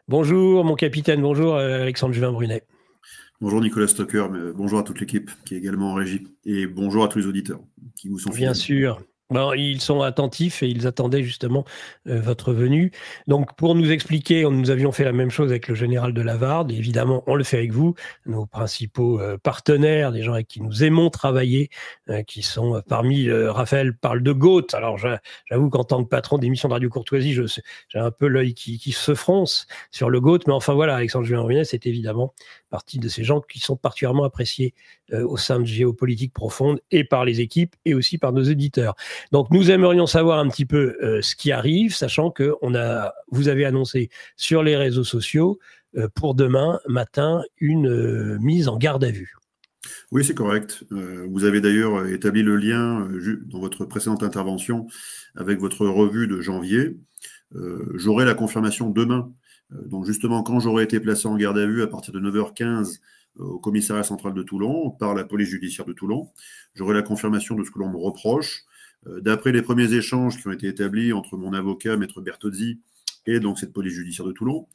Bonjour mon capitaine, bonjour Alexandre Juvin-Brunet. Bonjour Nicolas Stocker, mais bonjour à toute l'équipe qui est également en régie et bonjour à tous les auditeurs qui vous sont Bien fidèles. sûr. Bon, ils sont attentifs et ils attendaient justement votre venue. Donc, pour nous expliquer, nous avions fait la même chose avec le général de Lavarde. Et évidemment, on le fait avec vous, nos principaux partenaires, des gens avec qui nous aimons travailler, qui sont parmi, Raphaël parle de GOAT. Alors, j'avoue qu'en tant que patron d'émission de Radio Courtoisie, j'ai un peu l'œil qui se fronce sur le GOAT. Mais enfin, voilà, Alexandre Juvin-Brunet, c'est évidemment partie de ces gens qui sont particulièrement appréciés au sein de Géopolitique Profonde et par les équipes et aussi par nos auditeurs. Donc, nous aimerions savoir un petit peu ce qui arrive, sachant que vous avez annoncé sur les réseaux sociaux pour demain matin une mise en garde à vue. Oui, c'est correct. Vous avez d'ailleurs établi le lien dans votre précédente intervention avec votre revue de janvier. J'aurai la confirmation demain. Donc justement, quand j'aurai été placé en garde à vue à partir de 9h15 au commissariat central de Toulon par la police judiciaire de Toulon, j'aurai la confirmation de ce que l'on me reproche. D'après les premiers échanges qui ont été établis entre mon avocat, Maître Bertozzi, et donc cette police judiciaire de Toulon,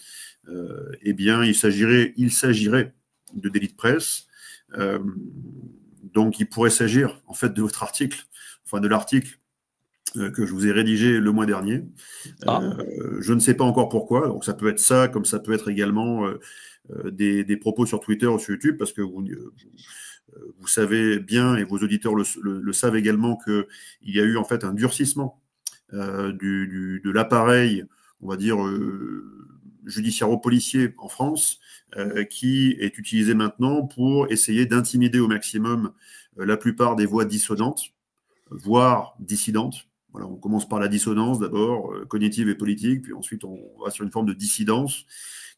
eh bien, il s'agirait de délit de presse. Donc, il pourrait s'agir, en fait, de votre article, enfin de l'article que je vous ai rédigé le mois dernier. Je ne sais pas encore pourquoi. Donc, ça peut être ça, comme ça peut être également des propos sur Twitter ou sur YouTube, parce que vous savez bien, et vos auditeurs le savent également, qu'il y a eu en fait un durcissement de l'appareil, on va dire, judiciairo-policier en France, qui est utilisé maintenant pour essayer d'intimider au maximum la plupart des voix dissonantes, voire dissidentes. Voilà, on commence par la dissonance d'abord, cognitive et politique, puis ensuite on va sur une forme de dissidence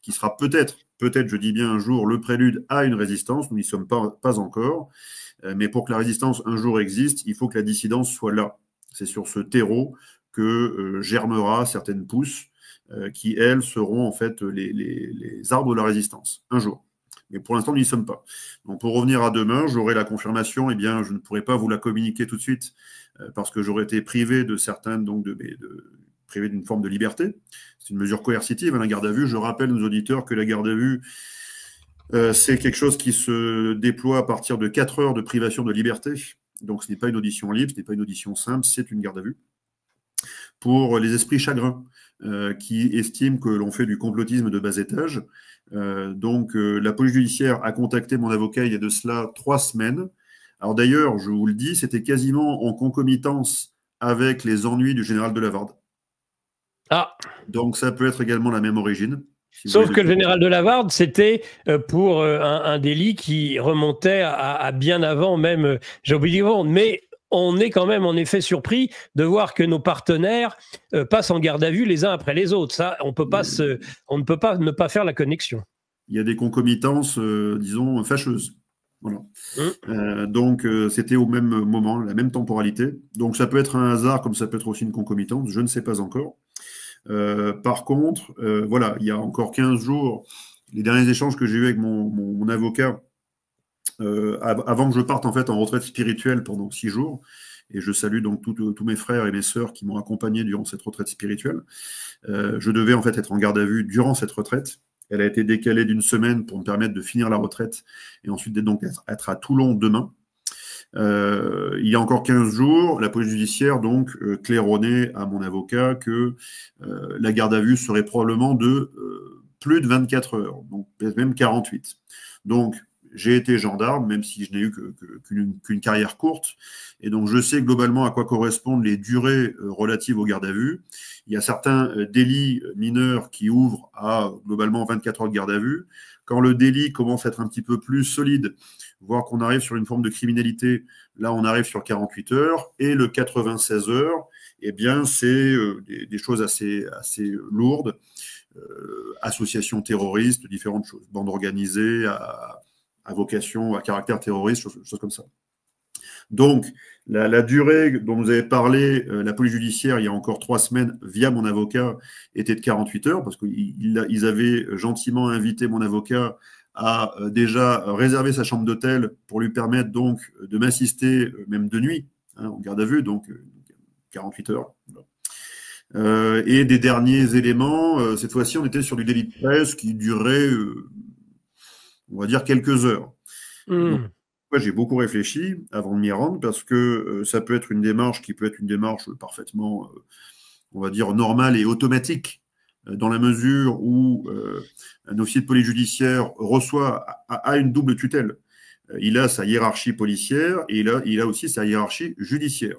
qui sera peut-être, je dis bien un jour, le prélude à une résistance. Nous n'y sommes pas encore. Mais pour que la résistance un jour existe, il faut que la dissidence soit là. C'est sur ce terreau que germera certaines pousses qui, elles, seront en fait les arbres de la résistance, un jour. Mais pour l'instant, nous n'y sommes pas. Donc, pour revenir à demain, j'aurai la confirmation. Eh bien, je ne pourrai pas vous la communiquer tout de suite parce que j'aurais été privé de certaines, donc privé d'une forme de liberté. C'est une mesure coercitive, la garde à vue. Je rappelle aux auditeurs que la garde à vue, c'est quelque chose qui se déploie à partir de 4 heures de privation de liberté. Donc, ce n'est pas une audition libre, ce n'est pas une audition simple, c'est une garde à vue. Pour les esprits chagrins qui estiment que l'on fait du complotisme de bas étage. La police judiciaire a contacté mon avocat il y a de cela 3 semaines. Alors d'ailleurs, je vous le dis, c'était quasiment en concomitance avec les ennuis du général de Lavarde. Ah. Donc ça peut être également la même origine. Si sauf que le général de Lavarde, c'était pour un délit qui remontait à bien avant même Géopolitique. Mais on est quand même en effet surpris de voir que nos partenaires passent en garde à vue les uns après les autres. Ça, on ne peut pas ne pas faire la connexion. Il y a des concomitances, disons, fâcheuses. Voilà. C'était au même moment, la même temporalité. Donc ça peut être un hasard comme ça peut être aussi une concomitance, je ne sais pas encore. Par contre, voilà, il y a encore 15 jours, les derniers échanges que j'ai eus avec mon avocat, avant que je parte en fait en retraite spirituelle pendant 6 jours, et je salue donc tous mes frères et mes sœurs qui m'ont accompagné durant cette retraite spirituelle, je devais en fait être en garde à vue durant cette retraite. Elle a été décalée d'une semaine pour me permettre de finir la retraite et ensuite être à Toulon demain. Il y a encore 15 jours, la police judiciaire donc claironnait à mon avocat que la garde à vue serait probablement de plus de 24 heures, donc peut-être même 48. Donc, j'ai été gendarme, même si je n'ai eu qu'une carrière courte. Et donc, je sais globalement à quoi correspondent les durées relatives aux gardes à vue. Il y a certains délits mineurs qui ouvrent à globalement 24 heures de garde à vue. Quand le délit commence à être un petit peu plus solide, voire qu'on arrive sur une forme de criminalité, là, on arrive sur 48 heures. Et le 96 heures, eh bien, c'est des choses assez lourdes. Associations terroristes, différentes choses. Bandes organisées à vocation, à caractère terroriste, choses comme ça. Donc, la durée dont vous avez parlé, la police judiciaire, il y a encore 3 semaines, via mon avocat, était de 48 heures, parce qu'ils avaient gentiment invité mon avocat à déjà réserver sa chambre d'hôtel pour lui permettre donc de m'assister, même de nuit, en garde à vue, donc 48 heures. Et des derniers éléments, cette fois-ci, on était sur du délit de presse qui durait, on va dire, quelques heures. Donc, moi, j'ai beaucoup réfléchi avant de m'y rendre parce que ça peut être une démarche qui peut être une démarche parfaitement, on va dire, normale et automatique, dans la mesure où un officier de police judiciaire a une double tutelle. Il a sa hiérarchie policière et il a aussi sa hiérarchie judiciaire.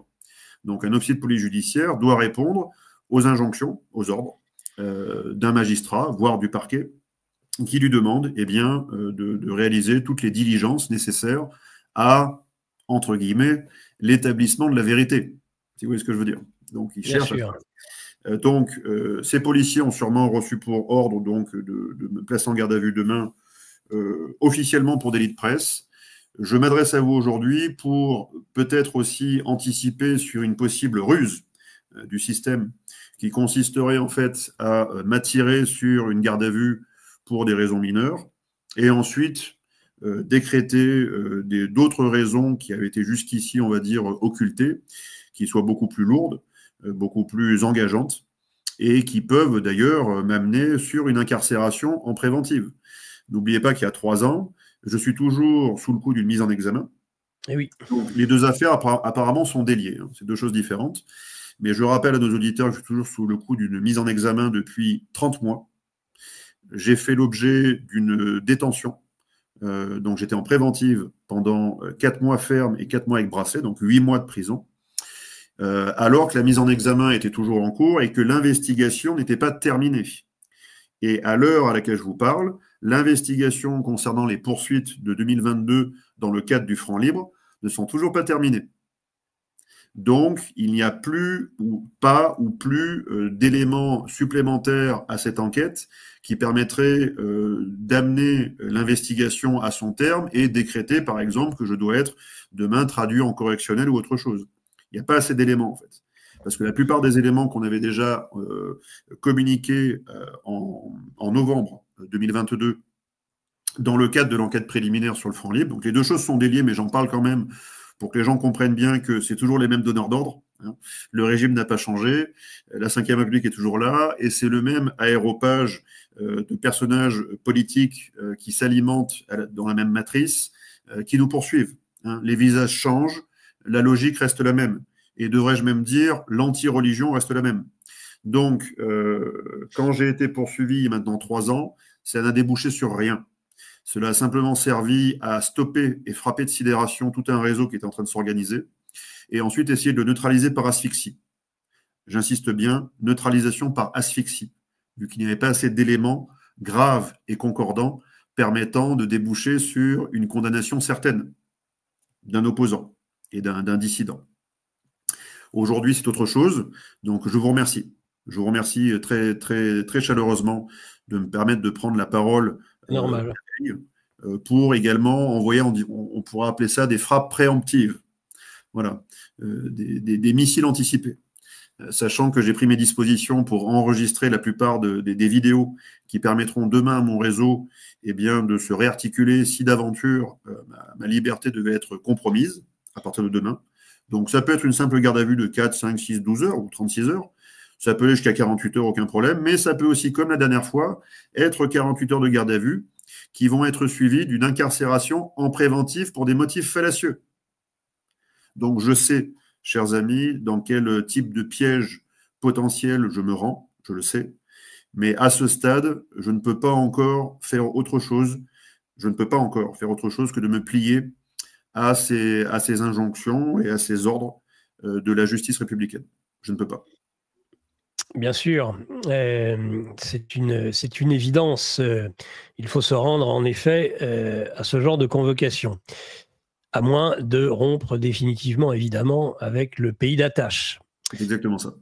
Donc, un officier de police judiciaire doit répondre aux injonctions, aux ordres d'un magistrat, voire du parquet, qui lui demande de réaliser toutes les diligences nécessaires à, entre guillemets, l'établissement de la vérité. Si vous voyez ce que je veux dire. Donc, il cherche ces policiers ont sûrement reçu pour ordre donc, de me placer en garde à vue demain, officiellement pour délit de presse. Je m'adresse à vous aujourd'hui pour peut-être aussi anticiper sur une possible ruse du système qui consisterait en fait à m'attirer sur une garde à vue pour des raisons mineures et ensuite décréter d'autres raisons qui avaient été jusqu'ici, on va dire, occultées, qui soient beaucoup plus lourdes, beaucoup plus engageantes et qui peuvent d'ailleurs m'amener sur une incarcération en préventive. N'oubliez pas qu'il y a 3 ans, je suis toujours sous le coup d'une mise en examen. Et oui. Donc, les deux affaires apparemment sont déliées. C'est 2 choses différentes. Mais je rappelle à nos auditeurs que je suis toujours sous le coup d'une mise en examen depuis 30 mois. J'ai fait l'objet d'une détention. Donc j'étais en préventive pendant 4 mois ferme et 4 mois avec bracelet, donc 8 mois de prison. Alors que la mise en examen était toujours en cours et que l'investigation n'était pas terminée. Et à l'heure à laquelle je vous parle, l'investigation concernant les poursuites de 2022 dans le cadre du franc libre ne sont toujours pas terminées. Donc, il n'y a plus d'éléments supplémentaires à cette enquête qui permettraient d'amener l'investigation à son terme et décréter, par exemple, que je dois être demain traduit en correctionnel ou autre chose. Il n'y a pas assez d'éléments, en fait. Parce que la plupart des éléments qu'on avait déjà communiqués en novembre 2022 dans le cadre de l'enquête préliminaire sur le franc libre, donc les 2 choses sont déliées, mais j'en parle quand même pour que les gens comprennent bien que c'est toujours les mêmes donneurs d'ordre. Le régime n'a pas changé, la Ve République est toujours là, et c'est le même aéropage de personnages politiques qui s'alimentent dans la même matrice, qui nous poursuivent. Les visages changent, la logique reste la même. Et devrais-je même dire, l'anti-religion reste la même. Donc, quand j'ai été poursuivi il y a maintenant 3 ans, ça n'a débouché sur rien. Cela a simplement servi à stopper et frapper de sidération tout un réseau qui était en train de s'organiser, et ensuite essayer de le neutraliser par asphyxie. J'insiste bien, neutralisation par asphyxie, vu qu'il n'y avait pas assez d'éléments graves et concordants permettant de déboucher sur une condamnation certaine d'un opposant et d'un dissident. Aujourd'hui, c'est autre chose, donc je vous remercie. Je vous remercie très, très, très chaleureusement de me permettre de prendre la parole pour également envoyer, on pourra appeler ça des frappes préemptives, voilà, des missiles anticipés. Sachant que j'ai pris mes dispositions pour enregistrer la plupart des vidéos qui permettront demain à mon réseau de se réarticuler si d'aventure ma liberté devait être compromise à partir de demain. Donc ça peut être une simple garde à vue de 4, 5, 6, 12 heures ou 36 heures. Ça peut aller jusqu'à 48 heures, aucun problème. Mais ça peut aussi, comme la dernière fois, être 48 heures de garde à vue qui vont être suivies d'une incarcération en préventif pour des motifs fallacieux. Donc je sais, chers amis, dans quel type de piège potentiel je me rends, je le sais. Mais à ce stade, je ne peux pas encore faire autre chose. Je ne peux pas encore faire autre chose que de me plier à ces injonctions et à ces ordres de la justice républicaine. Je ne peux pas. Bien sûr, c'est une évidence. Il faut se rendre en effet à ce genre de convocation, à moins de rompre définitivement, évidemment, avec le pays d'attache. C'est exactement ça.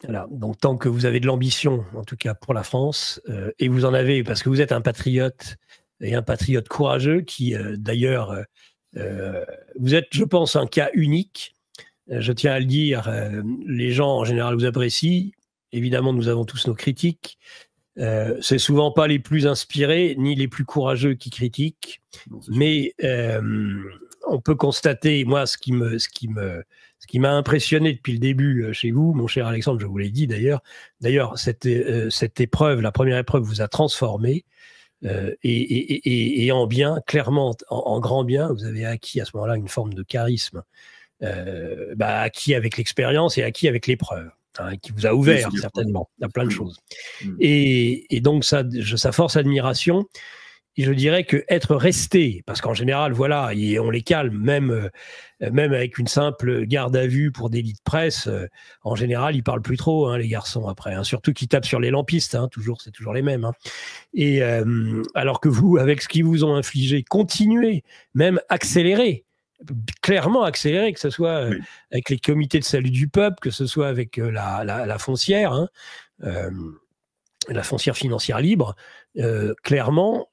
Voilà. Donc, tant que vous avez de l'ambition, en tout cas pour la France, et vous en avez, parce que vous êtes un patriote, et un patriote courageux, qui d'ailleurs, vous êtes, je pense, un cas unique. Je tiens à le dire, les gens en général vous apprécient. Évidemment, nous avons tous nos critiques. C'est souvent pas les plus inspirés ni les plus courageux qui critiquent, mais on peut constater, moi, ce qui m'a impressionné depuis le début chez vous, mon cher Alexandre, je vous l'ai dit d'ailleurs. D'ailleurs, cette épreuve, la première épreuve, vous a transformé. Et en bien, clairement, en grand bien, vous avez acquis à ce moment-là une forme de charisme, acquis avec l'expérience et acquis avec l'épreuve, hein, qui vous a ouvert certainement à plein de choses. Et donc ça force admiration. Et je dirais que être resté, parce qu'en général, voilà, on les calme, même avec une simple garde à vue pour délit de presse, en général, ils parlent plus trop, hein, les garçons, après, hein, surtout qu'ils tapent sur les lampistes, hein, c'est toujours les mêmes. Hein. Et alors que vous, avec ce qu'ils vous ont infligé, continuez, même accélérez, clairement accélérez, que ce soit avec les comités de salut du peuple, que ce soit avec la foncière, hein, la foncière financière libre, clairement,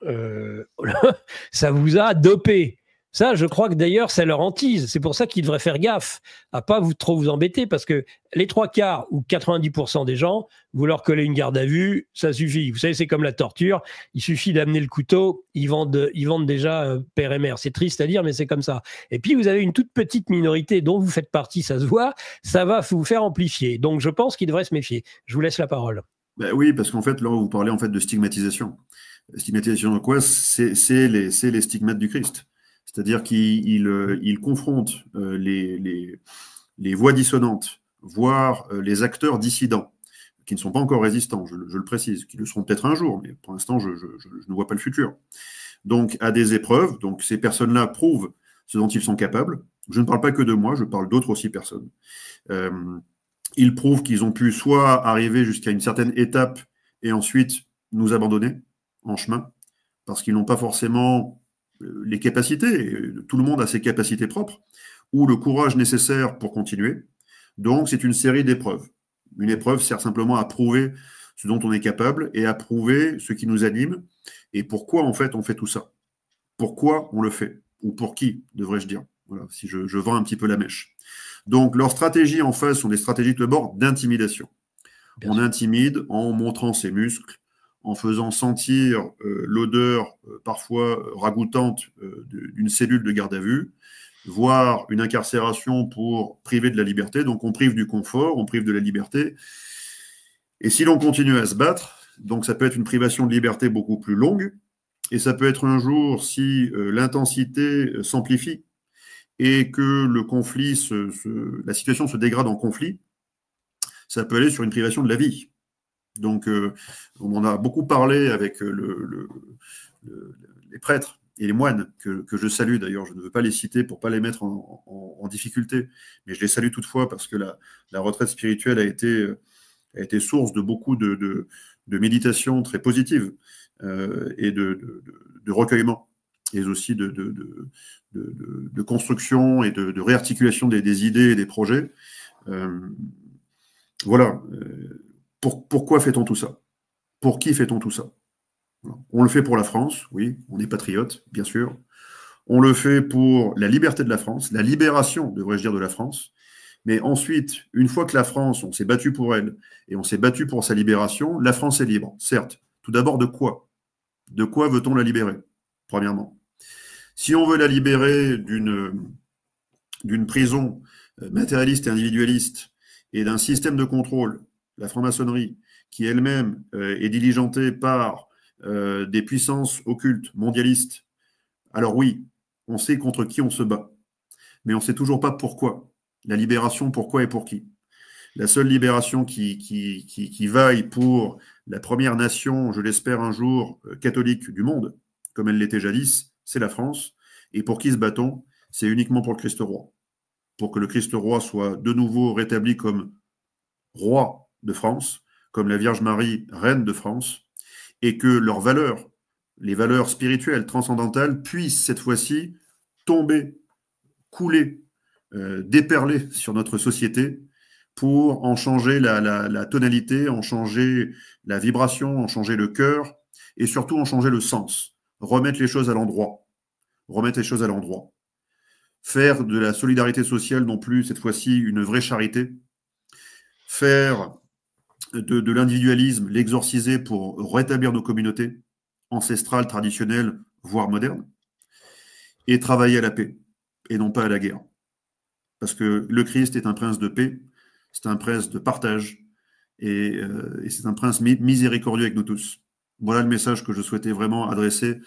ça vous a dopé. Ça, je crois que d'ailleurs, ça leur hantise. C'est pour ça qu'ils devraient faire gaffe à pas trop vous embêter, parce que les 3/4 ou 90% des gens, vous leur collez une garde à vue, ça suffit. Vous savez, c'est comme la torture. Il suffit d'amener le couteau, ils vendent déjà père et mère. C'est triste à dire, mais c'est comme ça. Et puis, vous avez une toute petite minorité dont vous faites partie, ça se voit, ça va vous faire amplifier. Donc, je pense qu'ils devraient se méfier. Je vous laisse la parole. Ben oui, parce qu'en fait, là, vous parlez en fait de stigmatisation. Stigmatisation de quoi? C'est les stigmates du Christ. C'est-à-dire qu'il confronte les voix dissonantes, voire les acteurs dissidents, qui ne sont pas encore résistants, je le précise, qui le seront peut-être un jour, mais pour l'instant, je ne vois pas le futur. Donc, à des épreuves, donc ces personnes-là prouvent ce dont ils sont capables. Je ne parle pas que de moi, je parle d'autres aussi personnes. Ils prouvent qu'ils ont pu soit arriver jusqu'à une certaine étape et ensuite nous abandonner en chemin, parce qu'ils n'ont pas forcément les capacités, tout le monde a ses capacités propres, ou le courage nécessaire pour continuer. Donc c'est une série d'épreuves. Une épreuve sert simplement à prouver ce dont on est capable et à prouver ce qui nous anime et pourquoi en fait on fait tout ça. Pourquoi on le fait, ou pour qui, devrais-je dire. Voilà, si je vends un petit peu la mèche. Donc, leurs stratégies en face sont des stratégies de bord d'intimidation. On intimide en montrant ses muscles, en faisant sentir l'odeur parfois ragoûtante d'une cellule de garde à vue, voire une incarcération pour priver de la liberté. Donc, on prive du confort, on prive de la liberté. Et si l'on continue à se battre, donc ça peut être une privation de liberté beaucoup plus longue, et ça peut être un jour, si l'intensité s'amplifie, et que le conflit, la situation se dégrade en conflit, ça peut aller sur une privation de la vie. Donc, on en a beaucoup parlé avec les prêtres et les moines, que je salue d'ailleurs. Je ne veux pas les citer pour ne pas les mettre en difficulté, mais je les salue toutefois parce que la retraite spirituelle a été source de beaucoup de méditation très positive et de recueillement, et aussi de construction et de réarticulation des idées et des projets. Voilà. Pourquoi fait-on tout ça? Pour qui fait-on tout ça? On le fait pour la France, oui, on est patriote, bien sûr. On le fait pour la liberté de la France, la libération, devrais-je dire, de la France. Mais ensuite, une fois que la France, on s'est battu pour elle, et on s'est battu pour sa libération, la France est libre, certes. Tout d'abord, de quoi? De quoi veut-on la libérer, premièrement? Si on veut la libérer d'une prison matérialiste et individualiste et d'un système de contrôle, la franc-maçonnerie, qui elle-même est diligentée par des puissances occultes, mondialistes, alors oui, on sait contre qui on se bat, mais on ne sait toujours pas pourquoi. La libération, pourquoi et pour qui? La seule libération qui vaille pour la première nation, je l'espère un jour, catholique du monde, comme elle l'était jadis, c'est la France. Et pour qui se bat-on? C'est uniquement pour le Christ roi. Pour que le Christ roi soit de nouveau rétabli comme roi de France, comme la Vierge Marie, reine de France, et que leurs valeurs, les valeurs spirituelles, transcendantales, puissent cette fois-ci tomber, couler, déperler sur notre société pour en changer la tonalité, en changer la vibration, en changer le cœur, et surtout en changer le sens. Remettre les choses à l'endroit. Remettre les choses à l'endroit. Faire de la solidarité sociale non plus, cette fois-ci, une vraie charité. Faire de l'individualisme, l'exorciser pour rétablir nos communautés ancestrales, traditionnelles, voire modernes. Et travailler à la paix. et non pas à la guerre. Parce que le Christ est un prince de paix, c'est un prince de partage, et c'est un prince miséricordieux avec nous tous. Voilà le message que je souhaitais vraiment adresser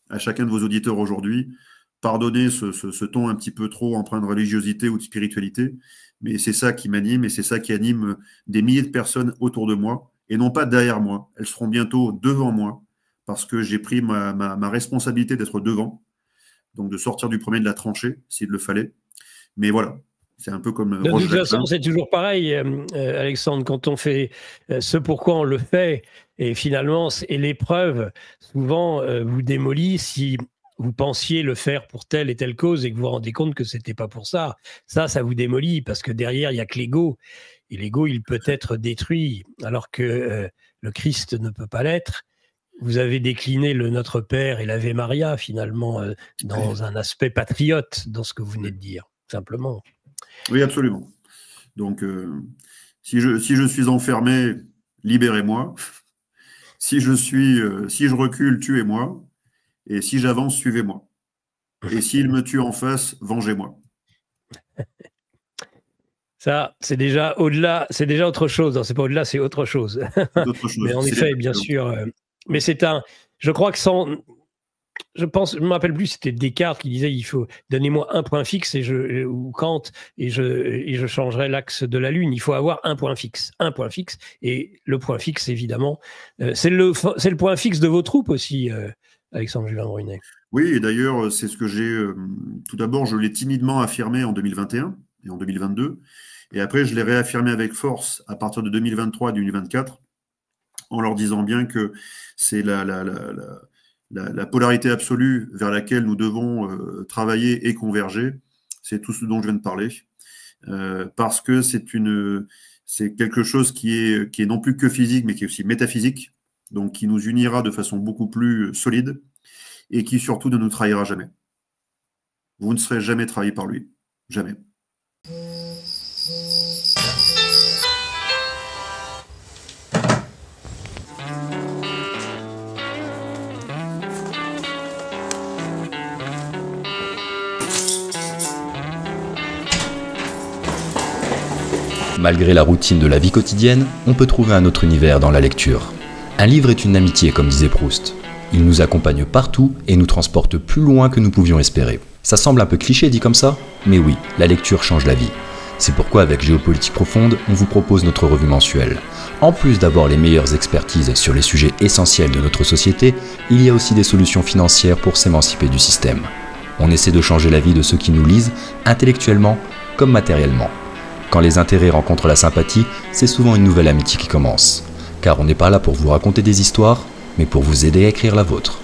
à chacun de vos auditeurs aujourd'hui. Pardonnez ce ton un petit peu trop empreint de religiosité ou de spiritualité, mais c'est ça qui m'anime et c'est ça qui anime des milliers de personnes autour de moi, et non pas derrière moi. Elles seront bientôt devant moi, parce que j'ai pris ma responsabilité d'être devant, donc de sortir du premier de la tranchée, s'il le fallait. Mais voilà, c'est un peu comme... De toute façon, c'est toujours pareil, Alexandre, quand on fait ce pourquoi on le fait, et finalement, et l'épreuve, souvent, vous démolit si vous pensiez le faire pour telle et telle cause et que vous vous rendez compte que c'était pas pour ça. Ça vous démolit, parce que derrière, il n'y a que l'ego. Et l'ego, il peut être détruit, alors que le Christ ne peut pas l'être. Vous avez décliné le Notre Père et l'Ave Maria, finalement, dans un aspect patriote, dans ce que vous venez de dire, simplement. Oui, absolument. Donc, si je suis enfermé, libérez-moi. Si je recule, tuez-moi. Et si j'avance, suivez-moi. Et s'il me tue en face, vengez-moi. Ça, c'est déjà au-delà, c'est déjà autre chose. Non, c'est pas au-delà, c'est autre chose. Autre chose. Mais en effet, bien sûr. Mais c'est je crois que je me rappelle plus, c'était Descartes qui disait il faut donnez-moi un point fixe ou Kant et je changerai l'axe de la Lune. Il faut avoir un point fixe, et le point fixe évidemment, c'est le point fixe de vos troupes aussi, Alexandre Juvin-Brunet. Oui, et d'ailleurs c'est ce que j'ai. Tout d'abord, je l'ai timidement affirmé en 2021 et en 2022, et après je l'ai réaffirmé avec force à partir de 2023 et 2024, en leur disant bien que c'est la polarité absolue vers laquelle nous devons travailler et converger, c'est tout ce dont je viens de parler, parce que c'est quelque chose qui est non plus que physique, mais qui est aussi métaphysique, donc qui nous unira de façon beaucoup plus solide, et qui surtout ne nous trahira jamais. Vous ne serez jamais trahi par lui. Jamais. Malgré la routine de la vie quotidienne, on peut trouver un autre univers dans la lecture. Un livre est une amitié, comme disait Proust. Il nous accompagne partout et nous transporte plus loin que nous pouvions espérer. Ça semble un peu cliché dit comme ça, mais oui, la lecture change la vie. C'est pourquoi avec Géopolitique Profonde, on vous propose notre revue mensuelle. En plus d'avoir les meilleures expertises sur les sujets essentiels de notre société, il y a aussi des solutions financières pour s'émanciper du système. On essaie de changer la vie de ceux qui nous lisent, intellectuellement comme matériellement. Quand les intérêts rencontrent la sympathie, c'est souvent une nouvelle amitié qui commence. Car on n'est pas là pour vous raconter des histoires, mais pour vous aider à écrire la vôtre.